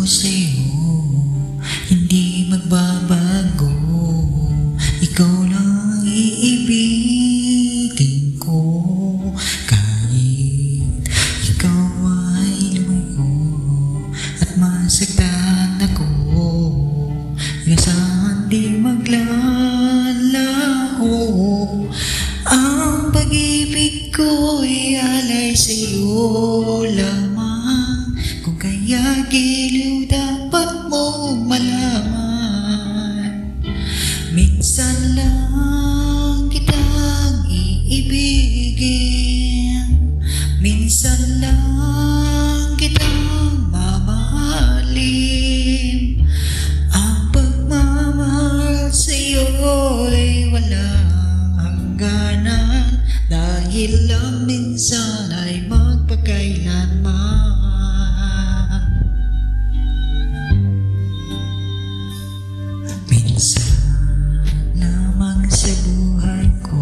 sa'yo, hindi magbabago. Ikaw lang iibigin ko, kahit ikaw ay lumayo at masaktan ako. Saan di maglalaho, ang pag-ibig ko'y alay sa'yo lamang. Kung kaya giliw dapat mong malaman, minsan lang kitang iibigin, minsan lang kitang mamahalin. Ang pagmamahal sa'yo'y walang hangganan, dahil lang minsan ay magpakailanman. Minsan lamang sa buhay ko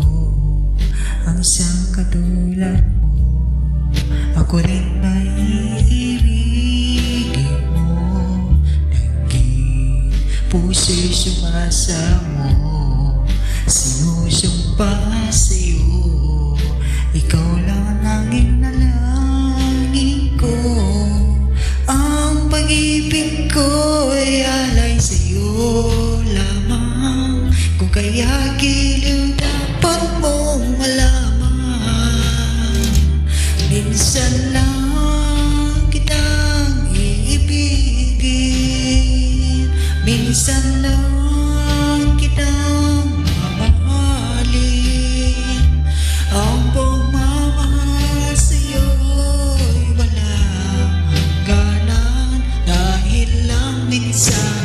ang isang katulad mo, ako rin may iibigin mo. Naging puso'y sumasamo, sinusumpa sa'yo. Ikaw lang naging nalangin ko, ang pag-ibig ko'y alay sa'yo lamang. Kung kaya giliw dapat mong malaman, minsan lang kitang iibigin, minsan lang kitang mamahalin. Ang pagmamahal sa'yo'y walang hangganan, dahil lang minsan